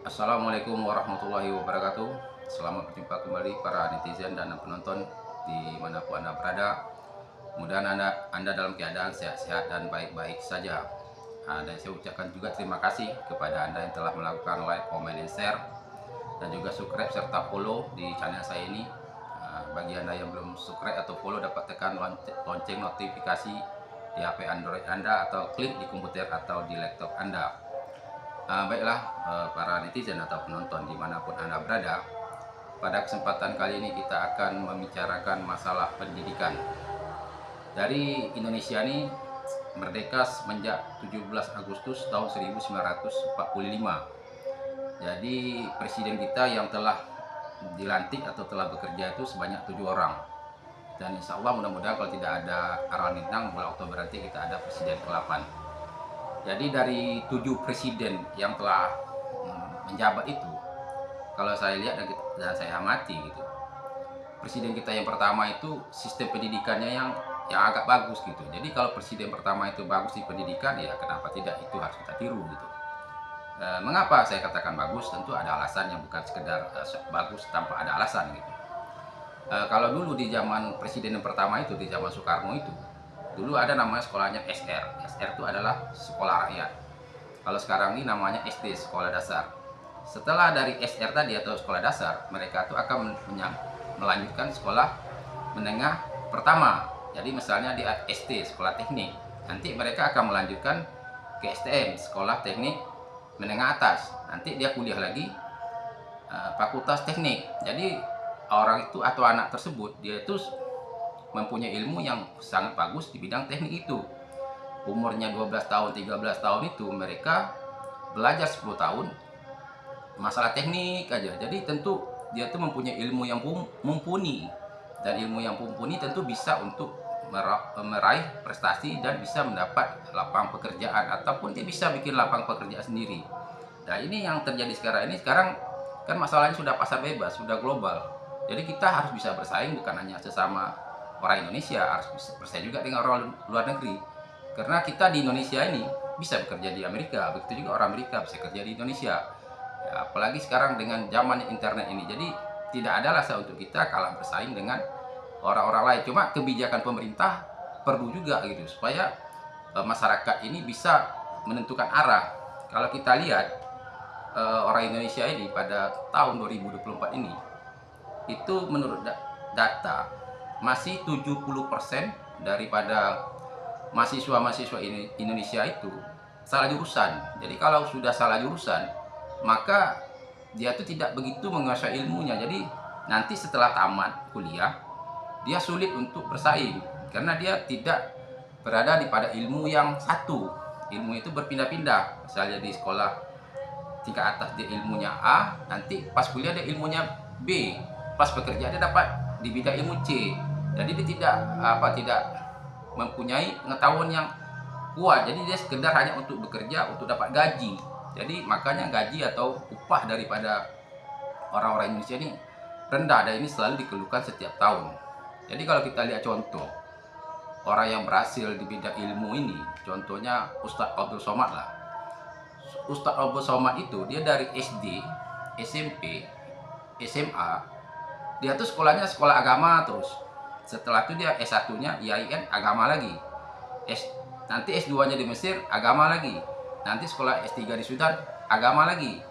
Assalamualaikum warahmatullahi wabarakatuh. Selamat berjumpa kembali para netizen dan penonton dimanapun Anda berada. Mudah-mudahan Anda dalam keadaan sehat-sehat dan baik-baik saja. Dan saya ucapkan juga terima kasih kepada Anda yang telah melakukan like, comment, dan share, dan juga subscribe serta follow di channel saya ini. Bagi Anda yang belum subscribe atau follow, dapat tekan lonceng notifikasi di HP Android Anda atau klik di komputer atau di laptop Anda. Baiklah, para netizen atau penonton dimanapun Anda berada, pada kesempatan kali ini kita akan membicarakan masalah pendidikan. Dari Indonesia ini merdeka semenjak 17 Agustus tahun 1945. Jadi presiden kita yang telah dilantik atau telah bekerja itu sebanyak 7 orang. Dan insya Allah mudah-mudahan kalau tidak ada aral melintang, bulan Oktober nanti kita ada presiden ke-8. Jadi dari 7 presiden yang telah menjabat itu, kalau saya lihat dan saya amati gitu, presiden kita yang pertama itu sistem pendidikannya yang agak bagus gitu. Jadi kalau presiden pertama itu bagus di pendidikan, ya kenapa tidak, itu harus kita tiru gitu. Mengapa saya katakan bagus? Tentu ada alasan yang bukan sekedar bagus tanpa ada alasan gitu. Kalau dulu di zaman presiden yang pertama itu, di zaman Soekarno itu, dulu ada namanya sekolahnya SR. SR itu adalah sekolah rakyat. Kalau sekarang ini namanya SD, sekolah dasar. Setelah dari SR tadi atau sekolah dasar, mereka itu akan melanjutkan sekolah menengah pertama. Jadi misalnya di SD, sekolah teknik. Nanti mereka akan melanjutkan ke STM, sekolah teknik menengah atas. Nanti dia kuliah lagi fakultas teknik. Jadi orang itu atau anak tersebut, dia itu mempunyai ilmu yang sangat bagus di bidang teknik itu. Umurnya 12 tahun, 13 tahun itu mereka belajar 10 tahun masalah teknik aja. Jadi tentu dia tuh mempunyai ilmu yang mumpuni. Dan ilmu yang mumpuni tentu bisa untuk meraih prestasi dan bisa mendapat lapangan pekerjaan, ataupun dia bisa bikin lapangan pekerjaan sendiri. Nah ini yang terjadi sekarang ini. Sekarang kan masalahnya sudah pasar bebas, sudah global. Jadi kita harus bisa bersaing, bukan hanya sesama orang Indonesia, harus bisa bersaing juga dengan orang luar negeri. Karena kita di Indonesia ini bisa bekerja di Amerika, begitu juga orang Amerika bisa kerja di Indonesia. Ya, apalagi sekarang dengan zaman internet ini. Jadi tidak ada alasan untuk kita kalah bersaing dengan orang-orang lain. Cuma kebijakan pemerintah perlu juga gitu supaya masyarakat ini bisa menentukan arah. Kalau kita lihat orang Indonesia ini pada tahun 2024 ini, itu menurut data masih 70% daripada mahasiswa-mahasiswa Indonesia itu salah jurusan. Jadi kalau sudah salah jurusan, maka dia itu tidak begitu menguasai ilmunya. Jadi nanti setelah tamat kuliah, dia sulit untuk bersaing karena dia tidak berada di pada ilmu yang satu. Ilmu itu berpindah-pindah. Misalnya di sekolah tingkat atas dia ilmunya A, nanti pas kuliah dia ilmunya B, pas bekerja dia dapat di bidang ilmu C. Jadi dia tidak mempunyai pengetahuan yang kuat. Jadi dia sekedar hanya untuk bekerja untuk dapat gaji. Jadi makanya gaji atau upah daripada orang-orang Indonesia ini rendah, dan ini selalu dikeluhkan setiap tahun. Jadi kalau kita lihat contoh orang yang berhasil di bidang ilmu ini, contohnya Ustadz Abdul Somad lah. Ustadz Abdul Somad itu dia dari SD, SMP, SMA, dia tuh sekolahnya sekolah agama terus. Setelah itu dia S1-nya IAIN agama lagi. Nanti S2-nya di Mesir agama lagi. Nanti sekolah S3 di Sudan agama lagi.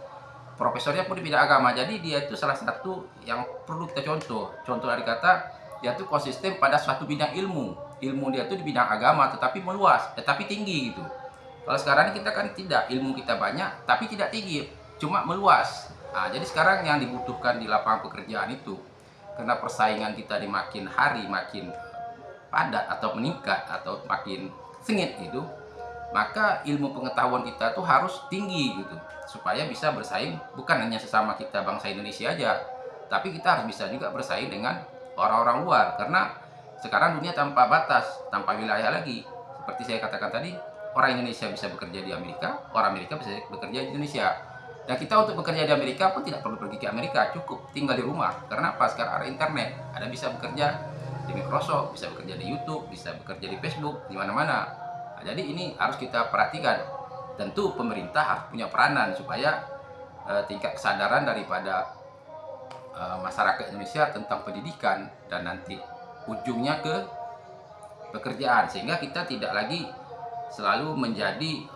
Profesornya pun di bidang agama. Jadi dia itu salah satu yang perlu kita contoh. Contoh dari kata dia tuh konsisten pada suatu bidang ilmu. Ilmu dia tuh di bidang agama tetapi meluas, tetapi tinggi gitu. Kalau sekarang kita kan tidak, ilmu kita banyak tapi tidak tinggi, cuma meluas. Nah, jadi sekarang yang dibutuhkan di lapangan pekerjaan itu, karena persaingan kita di makin hari makin padat atau meningkat atau makin sengit gitu, maka ilmu pengetahuan kita tuh harus tinggi gitu supaya bisa bersaing bukan hanya sesama kita bangsa Indonesia aja, tapi kita harus bisa juga bersaing dengan orang-orang luar. Karena sekarang dunia tanpa batas, tanpa wilayah lagi. Seperti saya katakan tadi, orang Indonesia bisa bekerja di Amerika, orang Amerika bisa bekerja di Indonesia. Dan kita untuk bekerja di Amerika pun tidak perlu pergi ke Amerika, cukup tinggal di rumah. Karena apa? Sekarang ada internet, ada bisa bekerja di Microsoft, bisa bekerja di YouTube, bisa bekerja di Facebook, di mana-mana. Nah, jadi ini harus kita perhatikan. Tentu pemerintah harus punya peranan supaya tingkat kesadaran daripada masyarakat Indonesia tentang pendidikan dan nanti ujungnya ke pekerjaan, sehingga kita tidak lagi selalu menjadi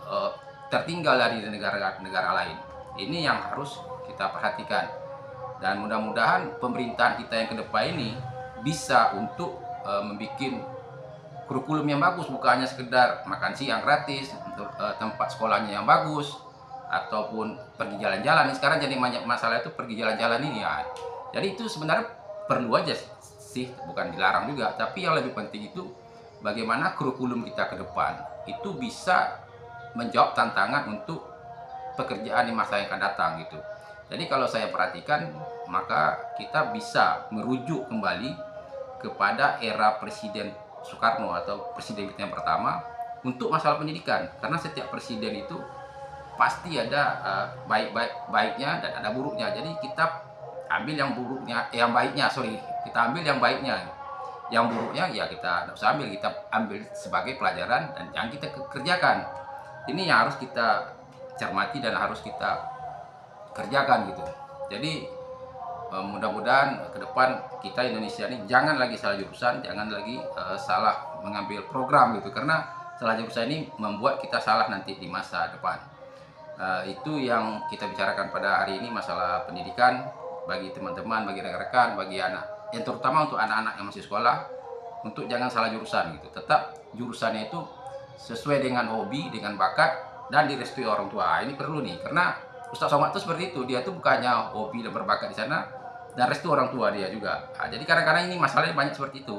tertinggal dari negara-negara lain. Ini yang harus kita perhatikan, dan mudah-mudahan pemerintahan kita yang ke depan ini bisa untuk membuat kurikulum yang bagus, bukan hanya sekedar makan siang gratis, untuk tempat sekolahnya yang bagus, ataupun pergi jalan-jalan. Sekarang jadi banyak masalah itu pergi jalan-jalan ini ya. Jadi itu sebenarnya perlu aja sih, bukan dilarang juga. Tapi yang lebih penting itu bagaimana kurikulum kita ke depan itu bisa menjawab tantangan untuk pekerjaan di masa yang akan datang gitu. Jadi kalau saya perhatikan, maka kita bisa merujuk kembali kepada era Presiden Soekarno atau presiden kita yang pertama untuk masalah pendidikan, karena setiap presiden itu pasti ada baiknya dan ada buruknya. Jadi kita ambil yang buruknya, yang baiknya, kita ambil yang baiknya. Yang buruknya ya kita tidak usah ambil, kita ambil sebagai pelajaran dan yang kita kerjakan. Ini yang harus kita cermati dan harus kita kerjakan gitu. Jadi mudah-mudahan ke depan kita Indonesia ini jangan lagi salah jurusan, jangan lagi salah mengambil program gitu, karena salah jurusan ini membuat kita salah nanti di masa depan. Itu yang kita bicarakan pada hari ini, masalah pendidikan bagi teman-teman, bagi rekan-rekan, bagi anak, yang terutama untuk anak-anak yang masih sekolah, untuk jangan salah jurusan gitu. Tetap jurusannya itu sesuai dengan hobi, dengan bakat, dan direstui orang tua. Ini perlu nih, karena Ustaz Somad itu seperti itu, dia tuh bukannya hobi dan berbakat di sana, dan restu orang tua dia juga. Jadi kadang-kadang ini masalahnya banyak seperti itu.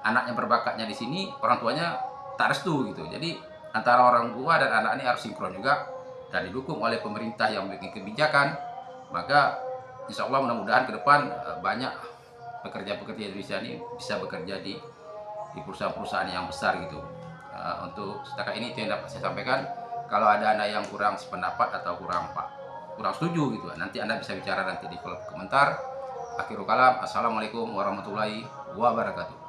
Anak yang berbakatnya di sini, orang tuanya tak restu gitu. Jadi antara orang tua dan anak ini harus sinkron juga dan didukung oleh pemerintah yang bikin kebijakan. Maka insya Allah mudah-mudahan ke depan banyak pekerja-pekerja Indonesia ini bisa bekerja di perusahaan-perusahaan yang besar gitu. Untuk setakat ini itu yang dapat saya sampaikan. Kalau ada Anda yang kurang sependapat atau kurang setuju gitu, nanti Anda bisa bicara nanti di kolom komentar. Akhirul kalam, assalamualaikum warahmatullahi wabarakatuh.